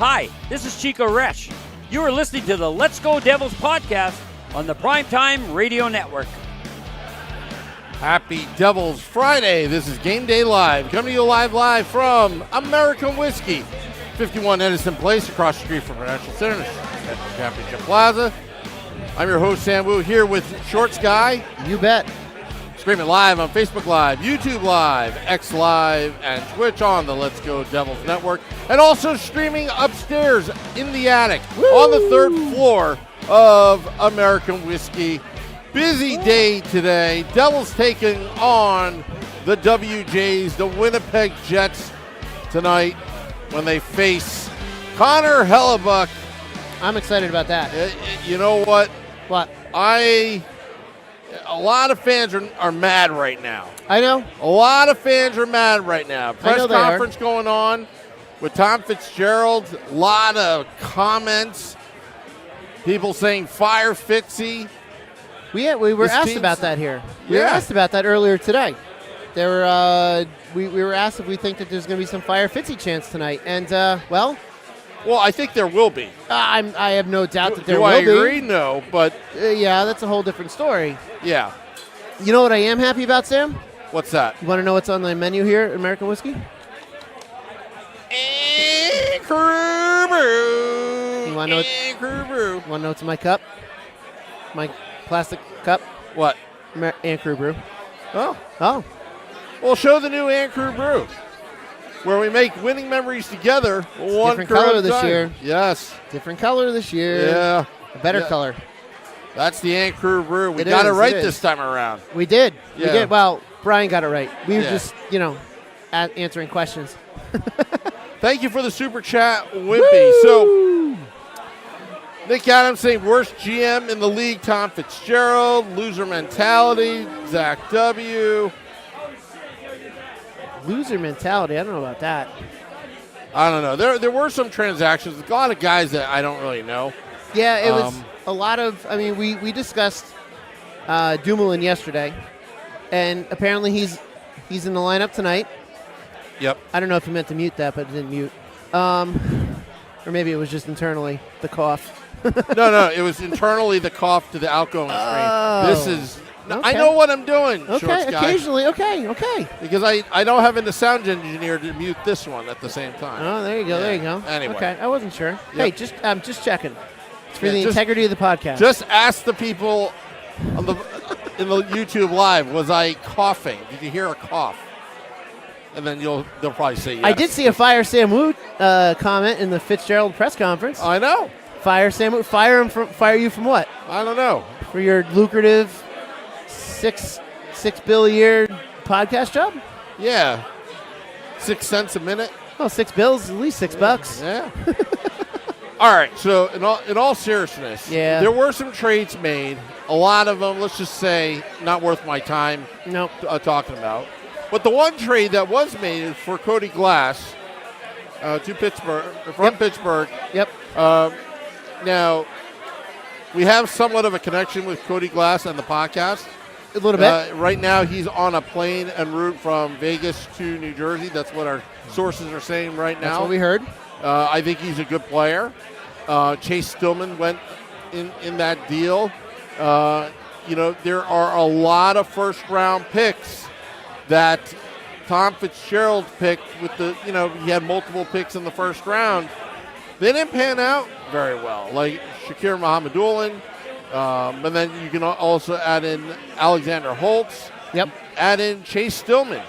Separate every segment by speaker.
Speaker 1: Hi, this is Chico Resch. You are listening to the Let's Go Devils podcast on the Primetime Radio Network.
Speaker 2: Happy Devils Friday. This is Game Day Live, coming to you live from American Whiskey, 51 Edison Place, across the street from Prudential Center, Championship Plaza. I'm your host, Sam Wu, here with Short Sky.
Speaker 3: You bet.
Speaker 2: Streaming live on Facebook Live, YouTube Live, X Live, and Twitch on the Let's Go Devils Network. And also streaming upstairs in the attic on the third floor of American Whiskey. Busy day today. Devils taking on the WJs, the Winnipeg Jets, tonight when they face Connor Hellebuyck.
Speaker 3: I'm excited about that.
Speaker 2: You know what?
Speaker 3: What?
Speaker 2: A lot of fans are mad right now.
Speaker 3: I know.
Speaker 2: A lot of fans are mad right now. Press conference going on with Tom Fitzgerald. A lot of comments. People saying fire Fitzy.
Speaker 3: We were asked about that here. We were asked about that earlier today. There were we were asked if we think that there's going to be some fire Fitzy chance tonight, and well,
Speaker 2: I think there will be.
Speaker 3: I have no doubt that there
Speaker 2: will be. Do I agree? No, but
Speaker 3: yeah, that's a whole different story.
Speaker 2: Yeah.
Speaker 3: You know what I am happy about, Sam?
Speaker 2: What's that?
Speaker 3: You want to know what's on the menu here at American Whiskey?
Speaker 2: Crew Brew.
Speaker 3: You want to know?
Speaker 2: Crew Brew.
Speaker 3: Want to know what's in my cup? My plastic cup?
Speaker 2: What?
Speaker 3: Crew Brew.
Speaker 2: Oh.
Speaker 3: Well,
Speaker 2: show the new Crew Brew, where we make winning memories together. One
Speaker 3: different color this year.
Speaker 2: Yes.
Speaker 3: Different color this year.
Speaker 2: Yeah.
Speaker 3: A better color.
Speaker 2: That's the Crew Brew. We got it right this time around.
Speaker 3: We did.
Speaker 2: Yeah.
Speaker 3: We did. Well, Brian got it right. We were just, answering questions.
Speaker 2: Thank you for the super chat, Wimpy.
Speaker 3: Woo!
Speaker 2: So, Nick Adams saying worst GM in the league, Tom Fitzgerald. Loser mentality, Zach W.
Speaker 3: Loser mentality. I don't know about that.
Speaker 2: I don't know. There were some transactions. A lot of guys that I don't really know.
Speaker 3: Yeah, it was a lot of. I mean, we discussed Dumoulin yesterday, and apparently he's in the lineup tonight.
Speaker 2: Yep.
Speaker 3: I don't know if he meant to mute that, but it didn't mute. Or maybe it was just internally the cough.
Speaker 2: No, it was internally the cough to the outgoing screen. This is.
Speaker 3: Okay.
Speaker 2: I know what I'm doing.
Speaker 3: Okay, occasionally. Okay.
Speaker 2: Because I don't have the sound engineer to mute this one at the same time.
Speaker 3: Oh, there you go. Yeah. There you go.
Speaker 2: Anyway.
Speaker 3: Okay, I wasn't sure.
Speaker 2: Yep.
Speaker 3: Hey, just checking. It's for the integrity of the podcast.
Speaker 2: Just ask the people in the YouTube live, was I coughing? Did you hear a cough? And then they'll probably say yes.
Speaker 3: I did see a Fire Sam Wu comment in the Fitzgerald press conference.
Speaker 2: I know.
Speaker 3: Fire Sam Wu. Fire you from what?
Speaker 2: I don't know.
Speaker 3: For your lucrative $6 bill a year podcast job?
Speaker 2: Yeah. 6 cents a minute.
Speaker 3: Well, $6 bills, at least $6.
Speaker 2: Yeah. All right. So in all seriousness, there were some trades made. A lot of them, let's just say, not worth my time.
Speaker 3: Nope.
Speaker 2: Talking about. But the one trade that was made is for Cody Glass to Pittsburgh, from Pittsburgh.
Speaker 3: Yep.
Speaker 2: Now, we have somewhat of a connection with Cody Glass and the podcast.
Speaker 3: A little bit.
Speaker 2: Right now, he's on a plane en route from Vegas to New Jersey. That's what our sources are saying right now.
Speaker 3: That's what we heard.
Speaker 2: I think he's a good player. Chase Stillman went in that deal. There are a lot of first-round picks that Tom Fitzgerald picked with he had multiple picks in the first round. They didn't pan out very well. Like Shakir Muhammadulin, and then you can also add in Alexander Holtz.
Speaker 3: Yep.
Speaker 2: Add in Chase Stillman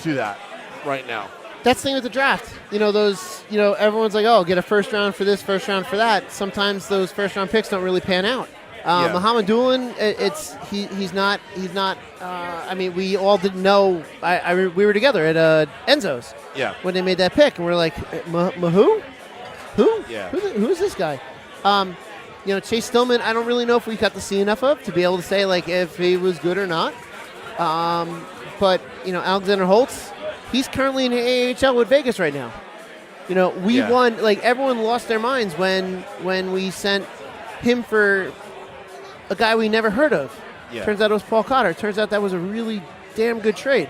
Speaker 2: to that right now.
Speaker 3: That's the thing with the draft. Everyone's like, oh, get a first round for this, first round for that. Sometimes those first round picks don't really pan out. Muhammadulin, he's not. We all didn't know. We were together at Enzo's.
Speaker 2: Yeah.
Speaker 3: When they made that pick, and we're like, who? Who?
Speaker 2: Yeah.
Speaker 3: Who's this guy? Chase Stillman. I don't really know if we got to see enough of to be able to say like if he was good or not. But Alexander Holtz, he's currently in the AHL with Vegas right now. We won. Like everyone lost their minds when we sent him for a guy we never heard of.
Speaker 2: Yeah.
Speaker 3: Turns out it was Paul Cotter. Turns out that was a really damn good trade.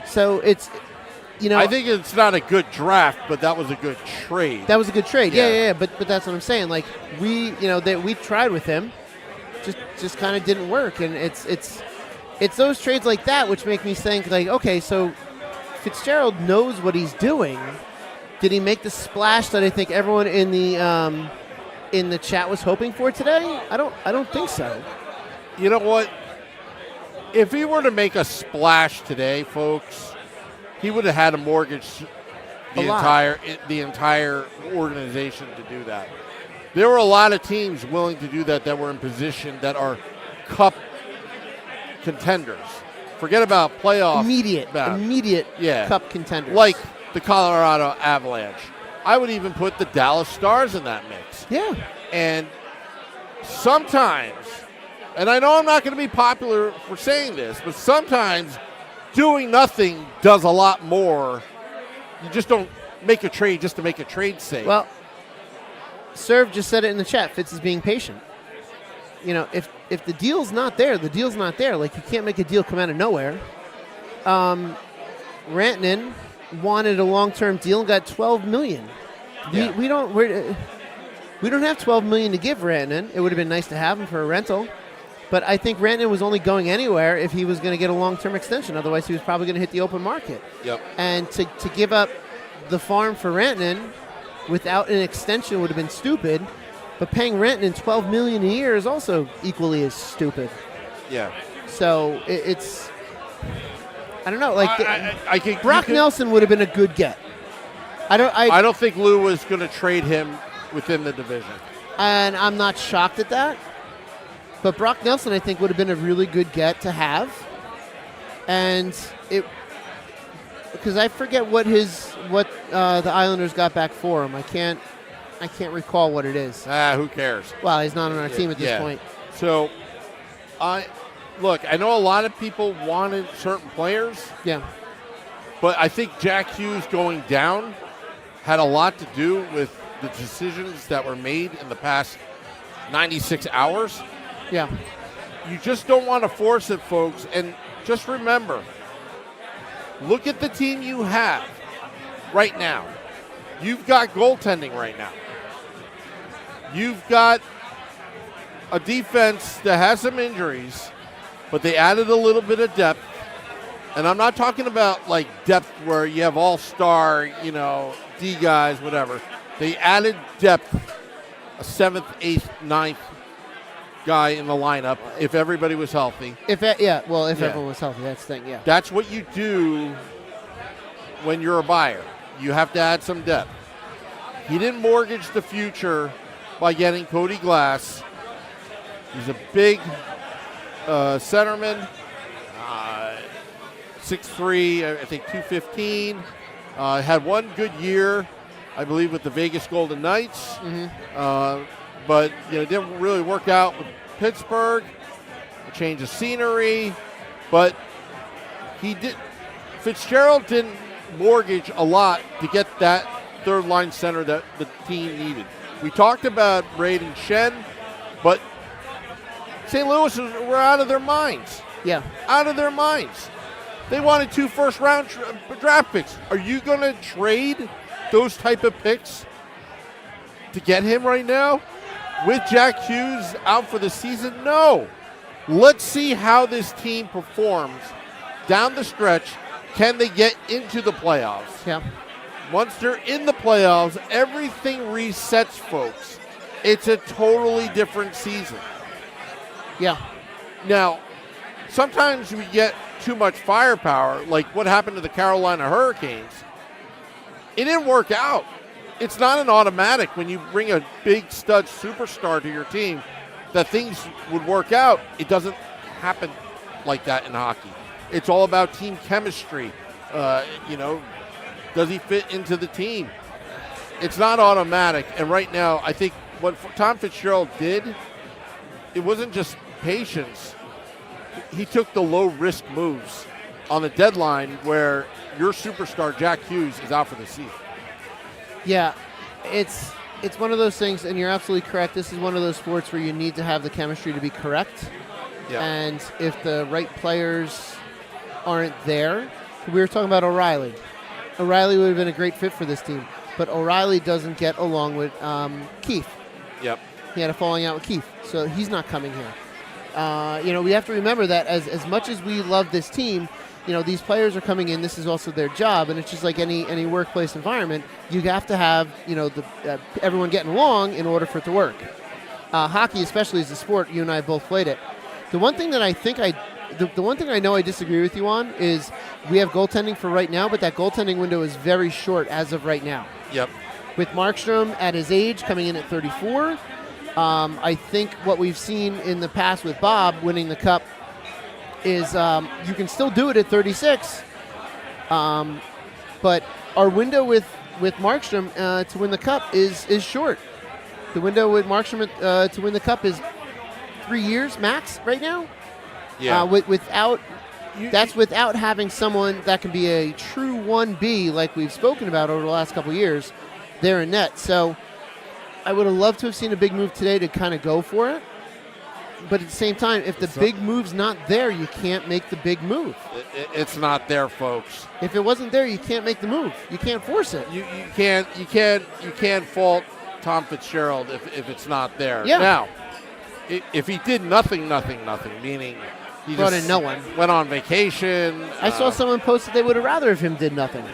Speaker 3: So it's,
Speaker 2: I think it's not a good draft, but that was a good trade.
Speaker 3: That was a good trade. Yeah. But that's what I'm saying. Like we tried with him, just kind of didn't work. And it's those trades like that which make me think like, okay, so Fitzgerald knows what he's doing. Did he make the splash that I think everyone in the chat was hoping for today? I don't think so.
Speaker 2: You know what? If he were to make a splash today, folks, he would have had to mortgage the entire organization to do that. There were a lot of teams willing to do that were in position that are cup contenders. Forget about playoff.
Speaker 3: Immediate cup contenders.
Speaker 2: Like the Colorado Avalanche. I would even put the Dallas Stars in that mix.
Speaker 3: Yeah.
Speaker 2: And sometimes, and I know I'm not going to be popular for saying this, but sometimes doing nothing does a lot more. You just don't make a trade just to make a trade's sake.
Speaker 3: Well, Serve just said it in the chat. Fitz is being patient. If the deal's not there, the deal's not there. Like, you can't make a deal come out of nowhere. Rantanen wanted a long-term deal and got $12 million.
Speaker 2: Yeah.
Speaker 3: We don't have $12 million to give Rantanen. It would have been nice to have him for a rental. But I think Rantanen was only going anywhere if he was going to get a long-term extension. Otherwise, he was probably going to hit the open market.
Speaker 2: Yep.
Speaker 3: And to give up the farm for Rantanen without an extension would have been stupid. But paying Rantanen $12 million a year is also equally as stupid.
Speaker 2: Yeah.
Speaker 3: So it's, I don't know. Like
Speaker 2: I think
Speaker 3: Brock Nelson would have been a good get. I
Speaker 2: don't think Lou was going to trade him within the division.
Speaker 3: And I'm not shocked at that. But Brock Nelson, I think, would have been a really good get to have. And because I forget what the Islanders got back for him. I can't recall what it is.
Speaker 2: Who cares?
Speaker 3: Well, he's not on our team at this point.
Speaker 2: So, I know a lot of people wanted certain players.
Speaker 3: Yeah.
Speaker 2: But I think Jack Hughes going down had a lot to do with the decisions that were made in the past 96 hours.
Speaker 3: Yeah.
Speaker 2: You just don't want to force it, folks. And just remember, look at the team you have right now. You've got goaltending right now. You've got a defense that has some injuries, but they added a little bit of depth. And I'm not talking about like depth where you have all-star, D guys, whatever. They added depth, a 7th, 8th, 9th guy in the lineup if everybody was healthy.
Speaker 3: If everyone was healthy, that's the thing, yeah.
Speaker 2: That's what you do when you're a buyer. You have to add some depth. He didn't mortgage the future by getting Cody Glass. He's a big centerman, 6'3", I think 215. Had one good year, I believe, with the Vegas Golden Knights.
Speaker 3: Mm-hmm.
Speaker 2: But didn't really work out with Pittsburgh. A change of scenery, but Fitzgerald didn't mortgage a lot to get that third line center that the team needed. We talked about Braden Shen, but St. Louis were out of their minds.
Speaker 3: Yeah,
Speaker 2: out of their minds. They wanted 2 first-round draft picks. Are you going to trade those type of picks to get him right now? With Jack Hughes out for the season? No. Let's see how this team performs down the stretch. Can they get into the playoffs?
Speaker 3: Yeah.
Speaker 2: once they're in the playoffs, everything resets, folks. It's a totally different season.
Speaker 3: Yeah.
Speaker 2: Now, sometimes we get too much firepower, like what happened to the Carolina Hurricanes. It didn't work out. It's not an automatic when you bring a big stud superstar to your team that things would work out. It doesn't happen like that in hockey. It's all about team chemistry. Does he fit into the team? It's not automatic. And right now, I think what Tom Fitzgerald did, it wasn't just patience. He took the low-risk moves on the deadline where your superstar, Jack Hughes, is out for the season.
Speaker 3: Yeah, it's one of those things, and you're absolutely correct. This is one of those sports where you need to have the chemistry to be correct.
Speaker 2: Yeah.
Speaker 3: And if the right players aren't there, we were talking about O'Reilly. O'Reilly would have been a great fit for this team, but O'Reilly doesn't get along with Keith.
Speaker 2: Yep.
Speaker 3: He had a falling out with Keith, so he's not coming here. We have to remember that as much as we love this team, these players are coming in. This is also their job, and it's just like any workplace environment. You have to have everyone getting along in order for it to work. Hockey, especially, is a sport. You and I have both played it. The one thing that the one thing I know I disagree with you on is we have goaltending for right now, but that goaltending window is very short as of right now.
Speaker 2: Yep.
Speaker 3: With Markstrom at his age, coming in at 34, I think what we've seen in the past with Bob winning the Cup is you can still do it at 36, but our window with Markstrom to win the Cup is short. The window with Markstrom to win the Cup is 3 years max right now.
Speaker 2: Yeah.
Speaker 3: Without having someone that can be a true 1B like we've spoken about over the last couple of years there in net. So I would have loved to have seen a big move today to kind of go for it. But at the same time, if the big move's not there, you can't make the big move.
Speaker 2: It's not there, folks.
Speaker 3: If it wasn't there, you can't make the move. You can't force it.
Speaker 2: You can't fault Tom Fitzgerald if it's not there.
Speaker 3: Yeah.
Speaker 2: Now, if he did nothing, meaning he
Speaker 3: brought
Speaker 2: just
Speaker 3: in no one,
Speaker 2: went on vacation.
Speaker 3: I saw someone post that they would have rather if him did nothing.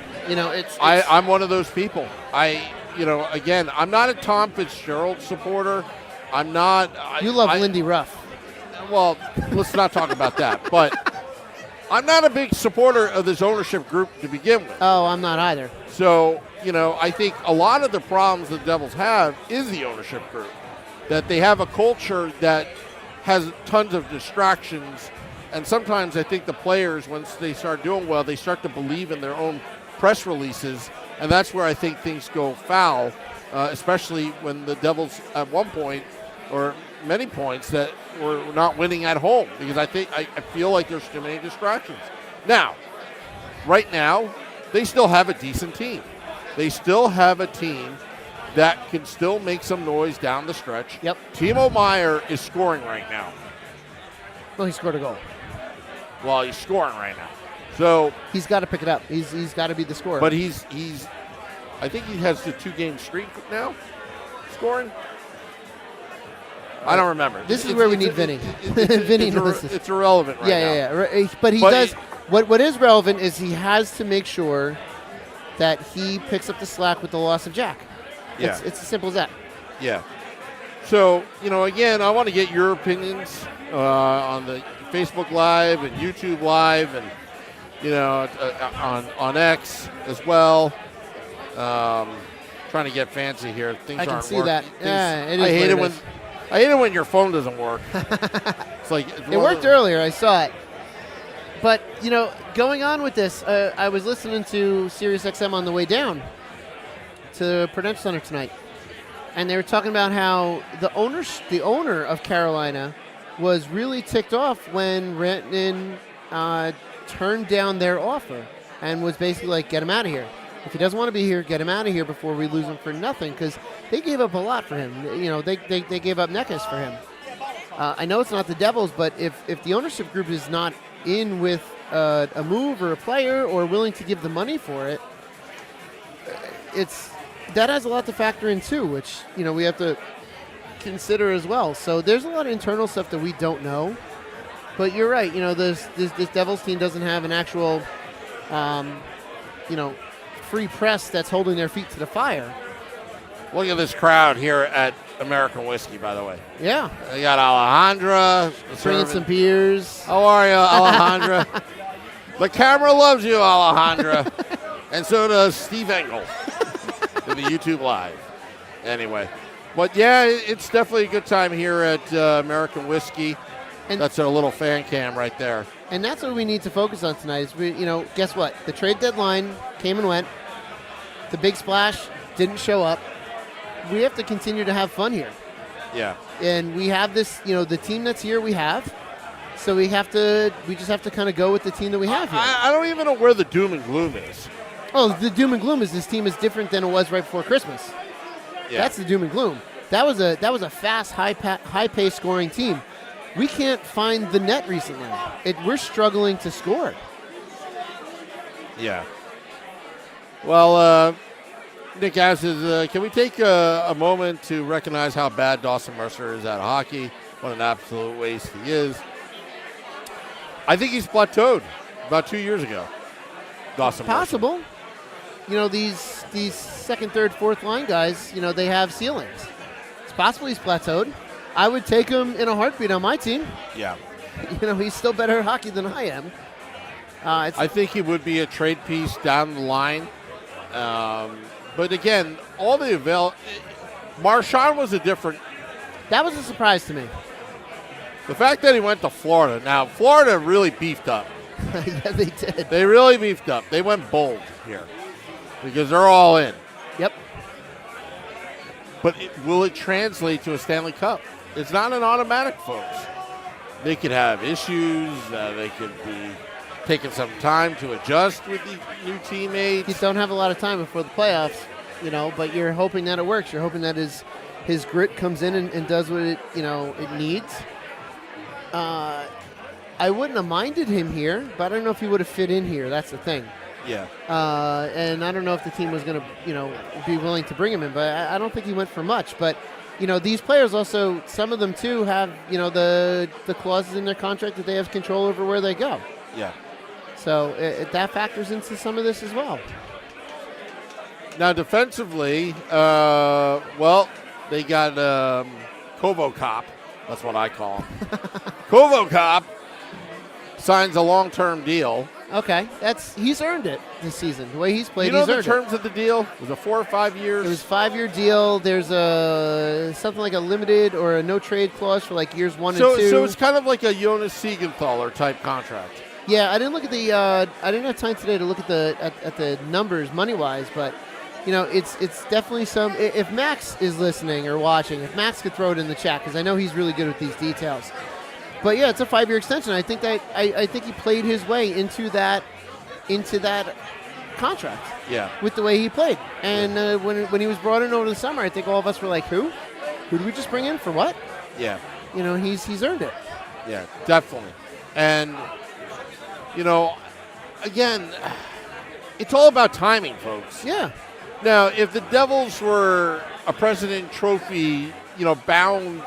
Speaker 2: I'm one of those people. Again, I'm not a Tom Fitzgerald supporter. I'm not.
Speaker 3: You love Lindy Ruff.
Speaker 2: Well, let's not talk about that. But I'm not a big supporter of this ownership group to begin with.
Speaker 3: Oh, I'm not either.
Speaker 2: So, I think a lot of the problems the Devils have is the ownership group. That they have a culture that has tons of distractions. And sometimes I think the players, once they start doing well, they start to believe in their own press releases. And that's where I think things go foul, especially when the Devils at one point, or many points, that were not winning at home. Because I feel like there's too many distractions. Now, right now, they still have a decent team. They still have a team that can still make some noise down the stretch.
Speaker 3: Yep.
Speaker 2: Timo Meier is scoring right now.
Speaker 3: Well, he scored a goal.
Speaker 2: Well, he's scoring right now. So
Speaker 3: he's got to pick it up. He's got to be the scorer.
Speaker 2: But he's I think he has the 2-game streak now, scoring. I don't remember.
Speaker 3: This is where we need Vinny. Vinny knows this.
Speaker 2: It's irrelevant right now.
Speaker 3: Yeah. But he does. What is relevant is he has to make sure that he picks up the slack with the loss of Jack.
Speaker 2: Yeah.
Speaker 3: It's as simple as that.
Speaker 2: Yeah. So, again, I want to get your opinions on the Facebook Live and YouTube Live and, on X as well. Trying to get fancy here. Things aren't working.
Speaker 3: I can see that. Yeah, it is.
Speaker 2: I hate it when your phone doesn't work. It's like
Speaker 3: it worked earlier. I saw it. But, going on with this, I was listening to SiriusXM on the way down to Prudential Center tonight, and they were talking about how the owner of Carolina was really ticked off when Rantanen turned down their offer and was basically like, get him out of here. If he doesn't want to be here, get him out of here before we lose him for nothing, because they gave up a lot for him. They gave up Necas for him. I know it's not the Devils, but if the ownership group is not in with a move or a player or willing to give the money for it, that has a lot to factor in too, which we have to consider as well. So there's a lot of internal stuff that we don't know. But you're right. This Devils team doesn't have an actual, free press that's holding their feet to the fire.
Speaker 2: Look at this crowd here at American Whiskey, by the way.
Speaker 3: Yeah.
Speaker 2: They got Alejandra.
Speaker 3: Bringing some beers.
Speaker 2: How are you, Alejandra? The camera loves you, Alejandra. And so does Steve Engel in the YouTube Live. Anyway. But, yeah, it's definitely a good time here at American Whiskey.
Speaker 3: And
Speaker 2: that's our little fan cam right there.
Speaker 3: And that's what we need to focus on tonight is, guess what? The trade deadline came and went. The big splash didn't show up. We have to continue to have fun here.
Speaker 2: Yeah.
Speaker 3: And we have this, the team that's here we have. So we just have to kind of go with the team that we have here.
Speaker 2: I don't even know where the doom and gloom is.
Speaker 3: Oh, the doom and gloom is this team is different than it was right before Christmas.
Speaker 2: Yeah.
Speaker 3: That's the doom and gloom. That was a fast, high-paced scoring team. We can't find the net recently. We're struggling to score.
Speaker 2: Yeah. Well, Nick asks, can we take a moment to recognize how bad Dawson Mercer is at hockey? What an absolute waste he is. I think he's plateaued about 2 years ago. Dawson
Speaker 3: Possible. These second, third, fourth line guys, they have ceilings. It's possible he's plateaued. I would take him in a heartbeat on my team.
Speaker 2: Yeah.
Speaker 3: He's still better at hockey than I am.
Speaker 2: I think he would be a trade piece down the line. But again, Marchand was a different.
Speaker 3: That was a surprise to me.
Speaker 2: The fact that he went to Florida. Now, Florida really beefed up.
Speaker 3: Yeah, they did.
Speaker 2: They really beefed up. They went bold here because they're all in.
Speaker 3: Yep.
Speaker 2: But will it translate to a Stanley Cup? It's not an automatic, folks. They could have issues. They could be taking some time to adjust with the new teammates.
Speaker 3: You don't have a lot of time before the playoffs, but you're hoping that it works. You're hoping that his grit comes in and does what it needs. I wouldn't have minded him here, but I don't know if he would have fit in here. That's the thing.
Speaker 2: Yeah.
Speaker 3: And I don't know if the team was going to, be willing to bring him in, but I don't think he went for much. But, these players also, some of them too have, the clauses in their contract that they have control over where they go.
Speaker 2: Yeah.
Speaker 3: So that factors into some of this as well.
Speaker 2: Now, defensively, they got Kovokop. That's what I call him. Kovokop signs a long-term deal.
Speaker 3: Okay, he's earned it this season. The way he's played,
Speaker 2: he's
Speaker 3: earned it.
Speaker 2: You know the terms of the deal? Was it 4 or 5 years?
Speaker 3: It was a 5-year deal. There's something like a limited or a no-trade clause for like years 1 and 2.
Speaker 2: So it's kind of like a Jonas Siegenthaler type contract.
Speaker 3: Yeah, I didn't look at the. I didn't have time today to look at the numbers money-wise, but it's definitely some. If Max is listening or watching, if Max could throw it in the chat, because I know he's really good with these details. But yeah, it's a 5-year extension. I think that I think he played his way into that contract.
Speaker 2: Yeah.
Speaker 3: With the way he played, and when he was brought in over the summer, I think all of us were like, who did we just bring in for what?
Speaker 2: Yeah.
Speaker 3: He's earned it.
Speaker 2: Yeah, definitely, and again, it's all about timing, folks.
Speaker 3: Yeah.
Speaker 2: Now, if the Devils were a President Trophy, bound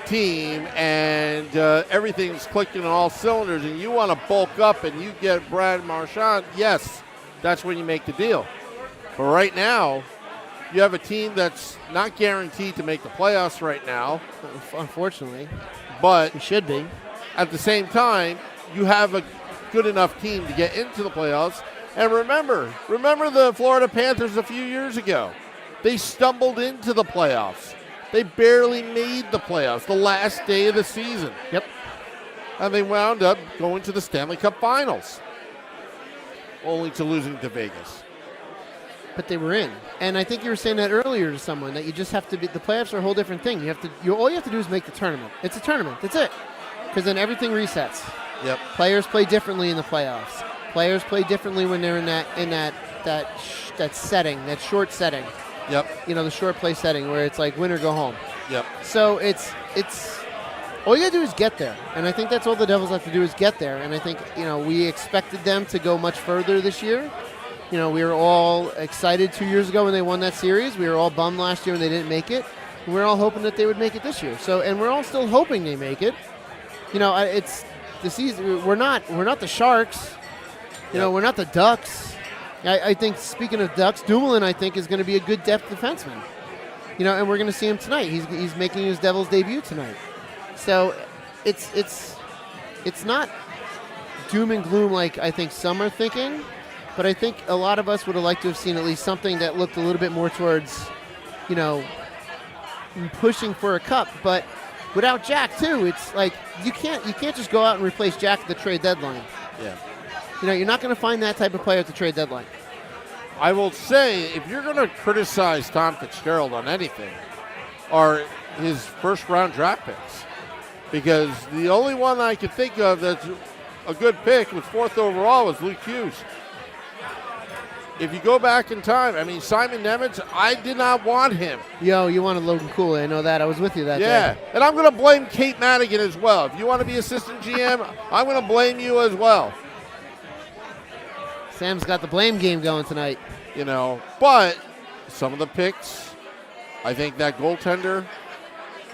Speaker 2: team and everything's clicking on all cylinders and you want to bulk up and you get Brad Marchand, yes, that's when you make the deal. But right now, you have a team that's not guaranteed to make the playoffs right now.
Speaker 3: Unfortunately.
Speaker 2: But
Speaker 3: it should be.
Speaker 2: At the same time, you have a good enough team to get into the playoffs. And remember the Florida Panthers a few years ago. They stumbled into the playoffs. They barely made the playoffs the last day of the season.
Speaker 3: Yep.
Speaker 2: And they wound up going to the Stanley Cup Finals, only to losing to Vegas.
Speaker 3: But they were in. And I think you were saying that earlier to someone, that you just have to be, the playoffs are a whole different thing. All you have to do is make the tournament. It's a tournament. That's it. Because then everything resets.
Speaker 2: Yep.
Speaker 3: Players play differently in the playoffs. Players play differently when they're in that setting, that short setting.
Speaker 2: Yep.
Speaker 3: The short play setting where it's like win or go home.
Speaker 2: Yep.
Speaker 3: So it's all you gotta do is get there, and I think that's all the Devils have to do is get there. And I think we expected them to go much further this year. We were all excited 2 years ago when they won that series. We were all bummed last year when they didn't make it. We're all hoping that they would make it this year. So, and we're all still hoping they make it. It's the season. We're not the Sharks. We're not the Ducks. I think, speaking of Ducks, Dumoulin, I think, is going to be a good depth defenseman. You know, and we're going to see him tonight. He's making his Devils debut tonight. So it's not doom and gloom like I think some are thinking, but I think a lot of us would have liked to have seen at least something that looked a little bit more towards, you know, pushing for a cup. But without Jack too, it's like you can't just go out and replace Jack at the trade deadline.
Speaker 2: Yeah.
Speaker 3: You know, you're not going to find that type of player at the trade deadline.
Speaker 2: I will say, if you're going to criticize Tom Fitzgerald on anything, are his first-round draft picks. Because the only one I could think of that's a good pick was 4th overall was Luke Hughes. If you go back in time, I mean, Simon Nemeth, I did not want him.
Speaker 3: Yo, you wanted Logan Cooley. I know that. I was with you that day.
Speaker 2: Yeah, and I'm going to blame Kate Madigan as well. If you want to be assistant GM, I'm going to blame you as well.
Speaker 3: Sam's got the blame game going tonight.
Speaker 2: You know, but some of the picks, I think that goaltender,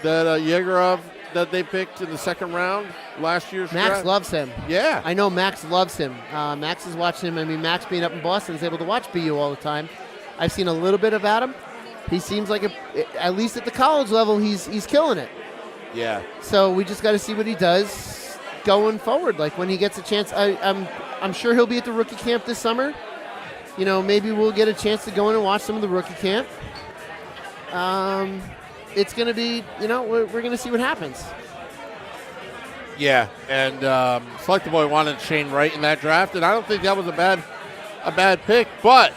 Speaker 2: that Yegorov that they picked in the second round last year's
Speaker 3: Max
Speaker 2: draft.
Speaker 3: loves him.
Speaker 2: Yeah.
Speaker 3: I know Max loves him. Max has watched him. I mean, Max being up in Boston is able to watch BU all the time. I've seen a little bit about him. He seems like, at least at the college level, he's killing it.
Speaker 2: Yeah.
Speaker 3: So we just got to see what he does going forward. Like when he gets a chance, I'm sure he'll be at the rookie camp this summer. You know, maybe we'll get a chance to go in and watch some of the rookie camp. It's going to be, you know, we're going to see what happens.
Speaker 2: Yeah, and Select the Boy wanted Shane Wright in that draft, and I don't think that was a bad pick. But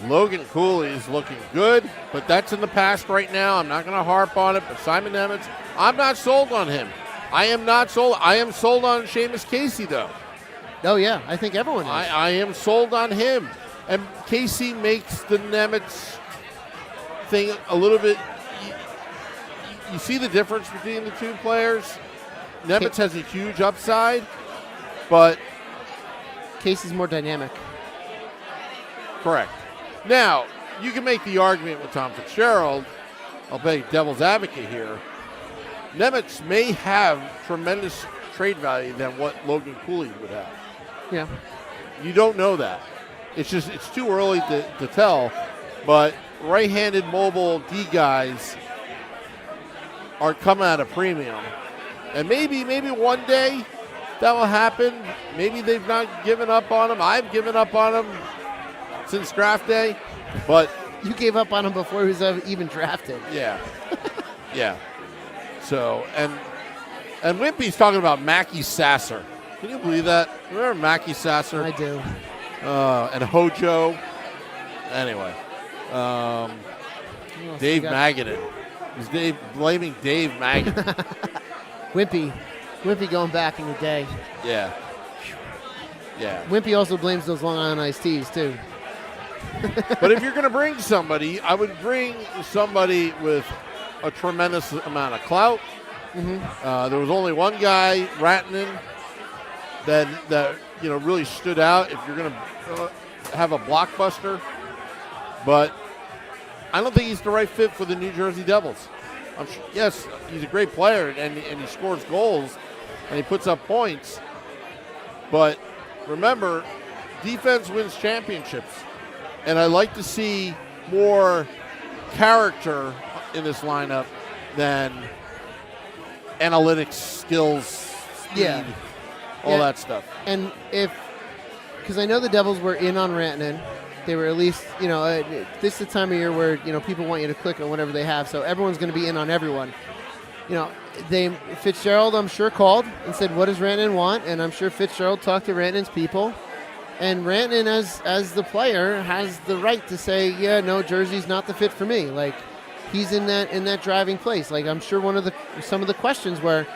Speaker 2: Logan Cooley is looking good, but that's in the past right now. I'm not going to harp on it. But Simon Nemeth, I'm not sold on him. I am not sold. I am sold on Seamus Casey, though.
Speaker 3: Oh, yeah. I think everyone is.
Speaker 2: I am sold on him. And Casey makes the Nemeth thing a little bit. You see the difference between the two players? Nemeth has a huge upside, but
Speaker 3: Casey's more dynamic.
Speaker 2: Correct. Now, you can make the argument with Tom Fitzgerald. I'll play devil's advocate here. Nemeth may have tremendous trade value than what Logan Cooley would have.
Speaker 3: Yeah.
Speaker 2: You don't know that. It's too early to tell, but right-handed mobile D guys are coming at a premium. And maybe one day that will happen. Maybe they've not given up on him. I've given up on him since draft day, but
Speaker 3: you gave up on him before he was even drafted.
Speaker 2: Yeah. Yeah. So, and Wimpy's talking about Mackie Sasser. Can you believe that? Remember Mackie Sasser?
Speaker 3: I do.
Speaker 2: And Hojo. Anyway. Dave Magadan. He's blaming Dave Magadan.
Speaker 3: Wimpy going back in the day.
Speaker 2: Yeah. Yeah.
Speaker 3: Wimpy also blames those Long Island iced teas, too.
Speaker 2: But if you're going to bring somebody, I would bring somebody with a tremendous amount of clout.
Speaker 3: Mm-hmm.
Speaker 2: There was only one guy, Rantanen, that you know really stood out. If you're going to have a blockbuster, but I don't think he's the right fit for the New Jersey Devils. Yes, he's a great player and he scores goals and he puts up points. But remember, defense wins championships. And I like to see more character in this lineup than analytics, skills, speed, all that stuff.
Speaker 3: And because I know the Devils were in on Rantanen, they were at least, you know, this is the time of year where, you know, people want you to click on whatever they have, so everyone's going to be in on everyone. You know, Fitzgerald, I'm sure, called and said, what does Rantanen want? And I'm sure Fitzgerald talked to Rantanen's people. And Rantanen, as the player, has the right to say, yeah, no, Jersey's not the fit for me. Like, he's in that driving place. Like, I'm sure some of the questions were,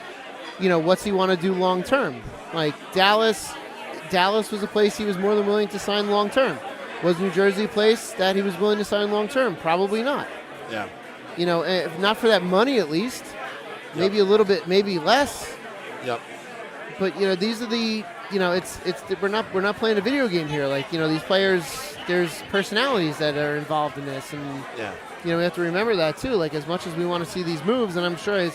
Speaker 3: you know, what's he want to do long term? Like, Dallas was a place he was more than willing to sign long term. Was New Jersey a place that he was willing to sign long term? Probably not.
Speaker 2: Yeah.
Speaker 3: You know, if not for that money at least.
Speaker 2: Yep.
Speaker 3: Maybe a little bit, maybe less.
Speaker 2: Yep.
Speaker 3: But you know, these are the, you know, it's we're not playing a video game here. Like, you know, these players, there's personalities that are involved in this, and
Speaker 2: yeah,
Speaker 3: you know, we have to remember that too. Like, as much as we want to see these moves, and I'm sure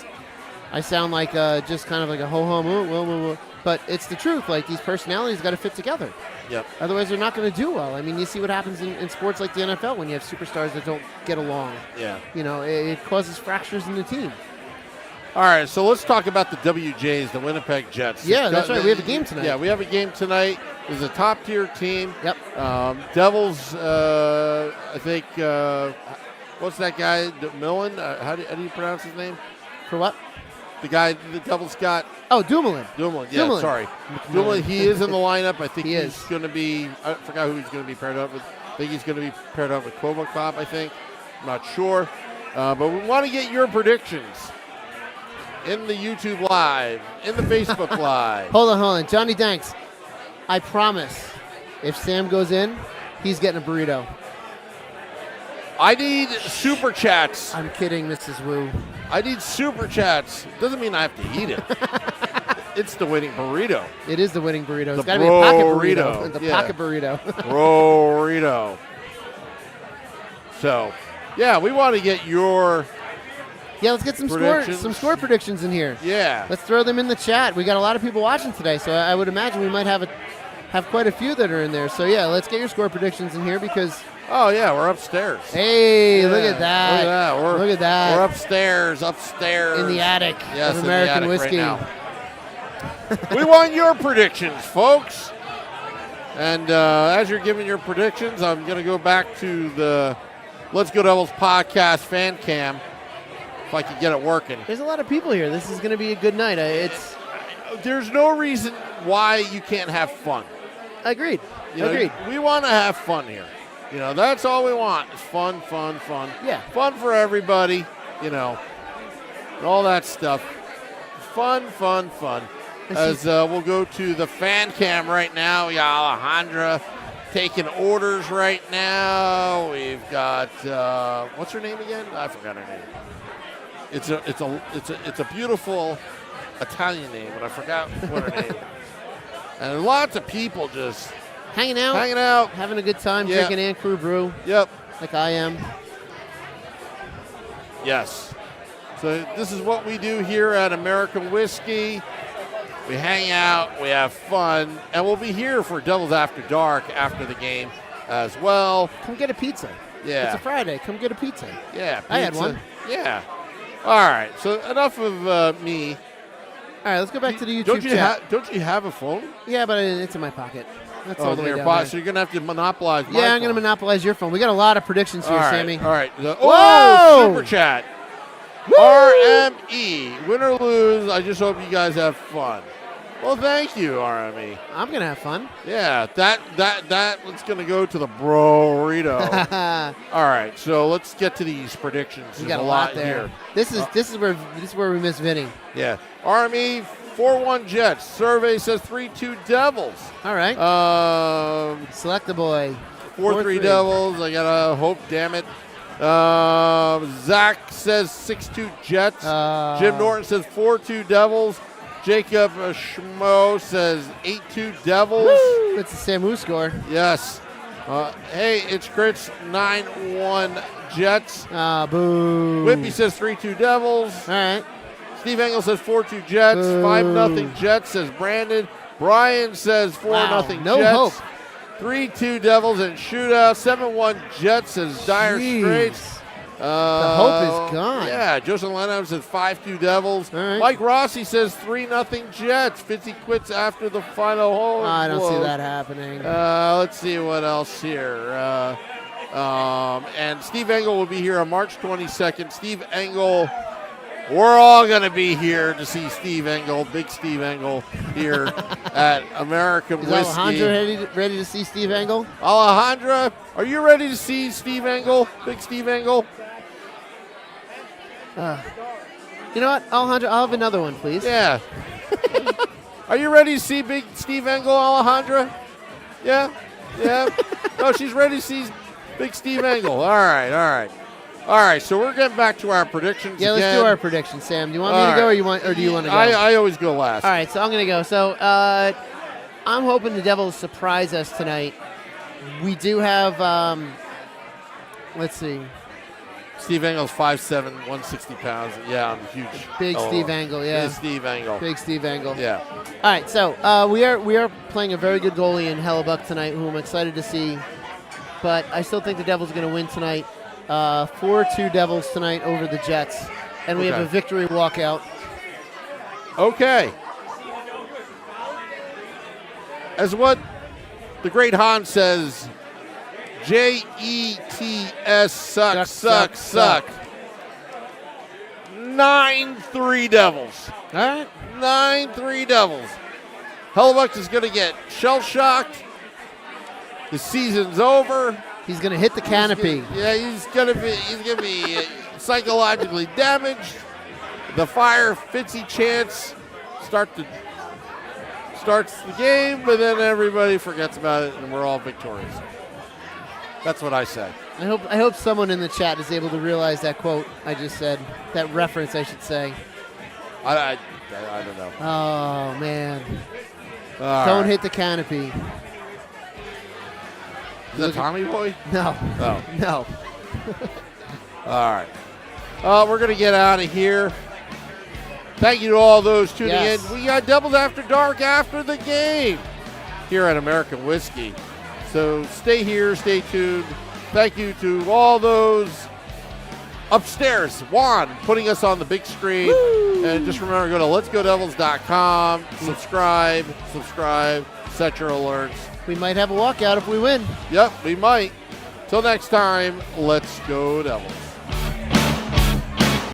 Speaker 3: I sound like just kind of like a ho-hum, whoa. But it's the truth. Like, these personalities got to fit together.
Speaker 2: Yep.
Speaker 3: Otherwise, they're not going to do well. I mean, you see what happens in sports like the NFL when you have superstars that don't get along.
Speaker 2: Yeah.
Speaker 3: You know, it causes fractures in the team.
Speaker 2: All right, so let's talk about the WJs, the Winnipeg Jets.
Speaker 3: Yeah, that's right. We have a game tonight.
Speaker 2: Yeah, we have a game tonight. It's a top-tier team.
Speaker 3: Yep.
Speaker 2: Devils, I think, what's that guy, Millen? How do you pronounce his name?
Speaker 3: For what?
Speaker 2: The guy the Devils got.
Speaker 3: Oh, Dumoulin.
Speaker 2: Dumoulin, yeah,
Speaker 3: Dumoulin.
Speaker 2: sorry. Dumoulin, he is in the lineup. I think
Speaker 3: He
Speaker 2: he's
Speaker 3: is.
Speaker 2: going to be, I forgot who he's going to be paired up with. I think he's going to be paired up with Kvokov, I think. I'm not sure. But we want to get your predictions in the YouTube Live, in the Facebook Live.
Speaker 3: Hold on. Johnny Danks, I promise, if Sam goes in, he's getting a burrito.
Speaker 2: I need super chats.
Speaker 3: I'm kidding, Mrs. Wu.
Speaker 2: I need super chats. Doesn't mean I have to eat it. It's the winning burrito.
Speaker 3: It is the winning burrito. It's
Speaker 2: The
Speaker 3: got to be a pocket
Speaker 2: burrito.
Speaker 3: burrito. The
Speaker 2: Yeah.
Speaker 3: pocket burrito.
Speaker 2: Burrito. So, yeah, we want to get your,
Speaker 3: Yeah, let's get some
Speaker 2: Predictions.
Speaker 3: score predictions in here.
Speaker 2: yeah.
Speaker 3: Let's throw them in the chat. We got a lot of people watching today, so I would imagine we might have quite a few that are in there. So yeah, let's get your score predictions in here because
Speaker 2: Oh, yeah, we're upstairs.
Speaker 3: hey,
Speaker 2: Yeah,
Speaker 3: look at that! Look at that!
Speaker 2: We're upstairs.
Speaker 3: In the attic
Speaker 2: Yes,
Speaker 3: of
Speaker 2: in the
Speaker 3: American
Speaker 2: attic
Speaker 3: whiskey.
Speaker 2: right now. We want your predictions, folks. And as you're giving your predictions, I'm going to go back to the Let's Go Devils podcast fan cam if I can get it working.
Speaker 3: There's a lot of people here. This is going to be a good night.
Speaker 2: There's no reason why you can't have fun.
Speaker 3: Agreed.
Speaker 2: You know,
Speaker 3: Agreed.
Speaker 2: We want to have fun here. You know, that's all we want is fun.
Speaker 3: Yeah.
Speaker 2: Fun for everybody, you know, and all that stuff. Fun. As we'll go to the fan cam right now. We got Alejandra taking orders right now. We've got, what's her name again? I forgot her name. It's a beautiful Italian name, but I forgot what her name is. And lots of people just
Speaker 3: Hanging out, having a good time,
Speaker 2: Yeah.
Speaker 3: drinking Aunt Crew brew
Speaker 2: Yep.
Speaker 3: like I am.
Speaker 2: Yes. So this is what we do here at American Whiskey. We hang out, we have fun, and we'll be here for Devils After Dark after the game as well.
Speaker 3: Come get a pizza.
Speaker 2: Yeah.
Speaker 3: It's a Friday. Come get a pizza.
Speaker 2: Yeah, pizza.
Speaker 3: I had one.
Speaker 2: Yeah. All right. So enough of me.
Speaker 3: All right, let's go back to the YouTube chat.
Speaker 2: Don't you have a phone?
Speaker 3: Yeah, but it's in my pocket. That's all the way
Speaker 2: in your
Speaker 3: down
Speaker 2: pocket.
Speaker 3: there.
Speaker 2: So you're gonna have to monopolize. My
Speaker 3: Yeah, I'm going to
Speaker 2: phone.
Speaker 3: monopolize your phone. We got a lot of predictions here,
Speaker 2: All right.
Speaker 3: Sammy.
Speaker 2: All right.
Speaker 3: Whoa!
Speaker 2: Oh, super chat. RME. Win or lose, I just hope you guys have fun. Well, thank you, RME.
Speaker 3: I'm going to have fun.
Speaker 2: Yeah, that one's gonna go to the burrito. All right, so let's get to these predictions.
Speaker 3: We
Speaker 2: There's
Speaker 3: got a lot there.
Speaker 2: here.
Speaker 3: This is where we miss Vinny.
Speaker 2: Yeah, RME 4-1 Jets. Survey says 3-2 Devils.
Speaker 3: All right.
Speaker 2: 4-3
Speaker 3: Select the boy.
Speaker 2: 4-3 Devils. I gotta hope. Damn it. Zach says 6-2 Jets. Jim Norton says 4-2 Devils. Jacob Schmo says 8-2 Devils.
Speaker 3: Woo! It's the Samu score.
Speaker 2: Yes. Hey, it's Chris 9-1 Jets.
Speaker 3: Boo.
Speaker 2: Whippy says 3-2 Devils.
Speaker 3: All right.
Speaker 2: Steve Engel says 4-2 Jets.
Speaker 3: Boo.
Speaker 2: 5-0 Jets says Brandon. Brian says 4-0
Speaker 3: Wow, no
Speaker 2: Jets.
Speaker 3: hope.
Speaker 2: 3-2 Devils and shootout. 7-1 Jets says Dire
Speaker 3: Jeez.
Speaker 2: Straits.
Speaker 3: The hope is gone.
Speaker 2: Yeah, Joseph Lennon says 5-2 Devils.
Speaker 3: All right.
Speaker 2: Mike Rossi says 3-0 Jets. Fitzy quits after the final home.
Speaker 3: I don't see that happening.
Speaker 2: Let's see what else here. And Steve Engel will be here on March 22nd. Steve Engel, we're all going to be here to see Steve Engel, big Steve Engel, here at American
Speaker 3: Is
Speaker 2: Whiskey.
Speaker 3: Alejandro ready to see Steve Engel?
Speaker 2: Alejandra, are you ready to see Steve Engel, big Steve Engel?
Speaker 3: You know what, Alejandro? I'll have another one, please.
Speaker 2: Yeah. Are you ready to see big Steve Engel, Alejandra? Yeah? Yeah? No, she's ready to see big Steve Engel. All right, so we're getting back to our predictions
Speaker 3: Yeah,
Speaker 2: again.
Speaker 3: let's do our predictions, Sam. Do you want me
Speaker 2: All
Speaker 3: to go,
Speaker 2: right.
Speaker 3: or do you want to go?
Speaker 2: I always go last.
Speaker 3: All right, so I'm going to go. So I'm hoping the Devils surprise us tonight. We do have, let's see,
Speaker 2: Steve Engel's 5'7", 160 pounds. Yeah, I'm huge.
Speaker 3: Big Steve Engel, yeah.
Speaker 2: Big Steve Engel.
Speaker 3: Big Steve Engel.
Speaker 2: Yeah.
Speaker 3: All right, so we are playing a very good goalie in Hellebuck tonight, who I'm excited to see. But I still think the Devils are going to win tonight. 4-2 Devils tonight over the Jets. And we have a victory walkout.
Speaker 2: Okay. As what the great Hans says, Jets suck. 9-3 Devils.
Speaker 3: All right.
Speaker 2: 9-3 Devils. Hellebuck is going to get shell-shocked. The season's over.
Speaker 3: He's going to hit the canopy.
Speaker 2: He's going to be psychologically damaged. The Fire, Fitzy chants starts the game, but then everybody forgets about it, and we're all victorious. That's what I said.
Speaker 3: I hope someone in the chat is able to realize that quote I just said. That reference, I should say.
Speaker 2: I don't know.
Speaker 3: Oh, man.
Speaker 2: Don't
Speaker 3: hit the canopy.
Speaker 2: Is that Tommy Boy?
Speaker 3: No.
Speaker 2: Oh.
Speaker 3: No.
Speaker 2: All right. We're going to get out of here. Thank you to all those tuning in. We got Devils After Dark after the game here at American Whiskey. So stay here, stay tuned. Thank you to all those upstairs. Juan putting us on the big screen. Woo! And just remember, go to letsgodevils.com. Subscribe, set your alerts.
Speaker 3: We might have a walkout if we win.
Speaker 2: Yep, we might. Till next time, let's go Devils.